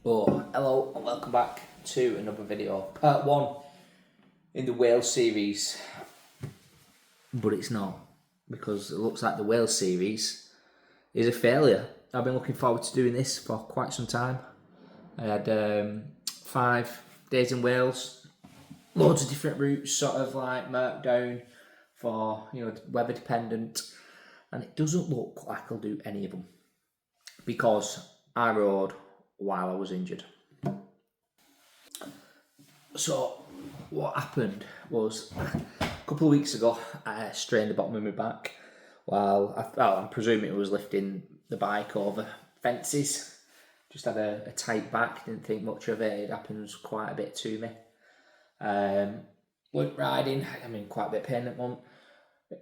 Oh, hello and welcome back to another video. Part 1 in the Wales series. But it's not, because it looks like the Wales series is a failure. I've been looking forward to doing this for quite some time. I had 5 days in Wales, loads of different routes, sort of like marked down for, weather dependent. And it doesn't look like I'll do any of them, because I rode while I was injured. So what happened was, a couple of weeks ago I strained the bottom of my back while I'm presuming it was lifting the bike over fences. Just had a tight back, didn't think much of it. It happens quite a bit to me. Went riding, I'm in quite a bit of pain at the moment.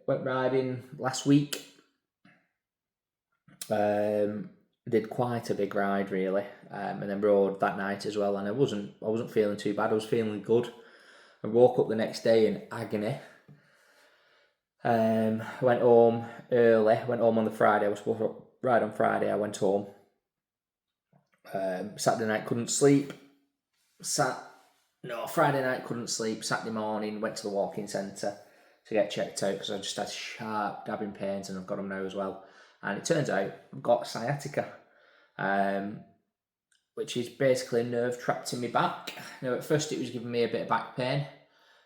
Went riding last week. Did quite a big ride really, and then rode that night as well, and I wasn't feeling too bad. I was feeling good. I woke up the next day in agony. Went home early. Went home on the Friday. I was supposed to ride on Friday. I went home. Saturday night couldn't sleep. Friday night couldn't sleep. Saturday morning went to the walking centre to get checked out because I just had sharp dabbing pains, and I've got them now as well. And it turns out I've got sciatica, which is basically a nerve trapped in my back. Now, at first it was giving me a bit of back pain,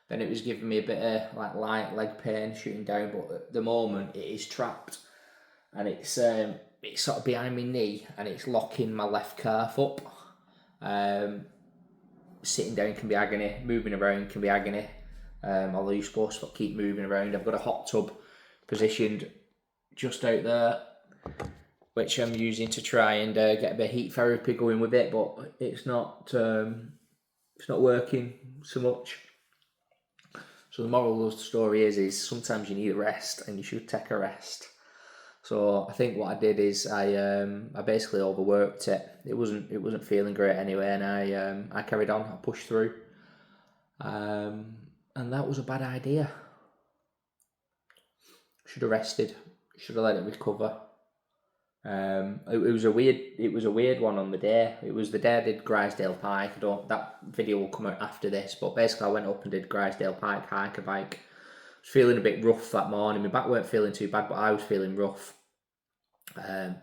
then it was giving me a bit of like light leg pain shooting down, but at the moment it is trapped, and it's sort of behind my knee, and it's locking my left calf up. Sitting down can be agony, moving around can be agony, although you're supposed to keep moving around. I've got a hot tub positioned just out there, which I'm using to try and get a bit of heat therapy going with it, but it's not working so much. So the moral of the story is sometimes you need a rest, and you should take a rest. So I think what I did is I basically overworked it. It wasn't feeling great anyway, and I carried on. I pushed through, and that was a bad idea. Should have rested. Should have let it recover. It was a weird one on the day. It was the day I did Grisdale Pike. That video will come out after this, but basically I went up and did Grisdale Pike hiker bike. I was feeling a bit rough that morning. My back weren't feeling too bad, but I was feeling rough. And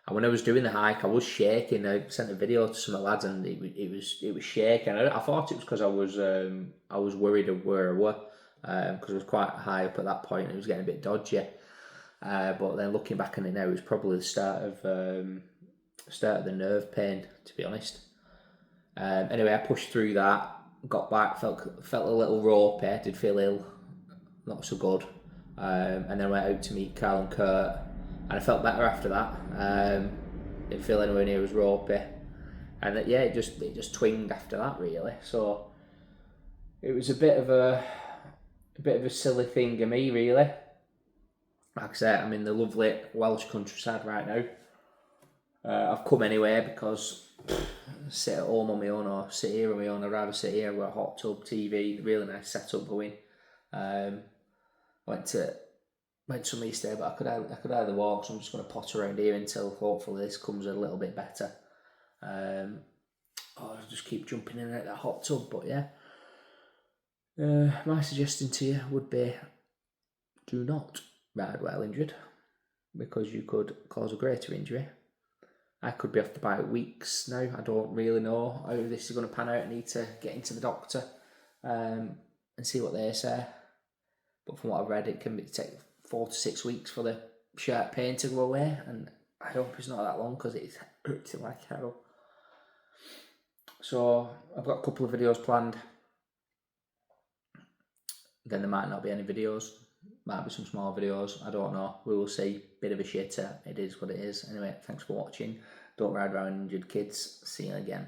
when I was doing the hike, I was shaking. I sent a video to some of the lads, and it was shaking. I thought it was because I was worried of where I were, because I was quite high up at that point, and it was getting a bit dodgy. But then looking back on it now, it was probably the start of the nerve pain, to be honest. Anyway, I pushed through that, got back, felt a little ropey, did feel ill, not so good. And then went out to meet Carl and Kurt, and I felt better after that. Didn't feel anywhere near as ropey, and it just twinged after that really. So it was a bit of a silly thing of me really. Like I said, I'm in the lovely Welsh countryside right now. I've come anyway because sit at home on my own or sit here on my own. I'd rather sit here with a hot tub, TV, really nice setup going. Went some East day, but I could either walk, so I'm just going to potter around here until hopefully this comes a little bit better. Or I'll just keep jumping in and out that hot tub. But yeah, my suggestion to you would be, do not ride while injured, because you could cause a greater injury. I could be off the bike weeks now. I don't really know how this is going to pan out. I need to get into the doctor and see what they say. But from what I've read, it can take 4 to 6 weeks for the sharp pain to go away, and I hope it's not that long, because it's hurting like hell. So I've got a couple of videos planned. Then there might not be any videos. Might be some small videos, I don't know. We will see. Bit of a shitter. It is what it is. Anyway, thanks for watching. Don't ride around injured, kids. See you again.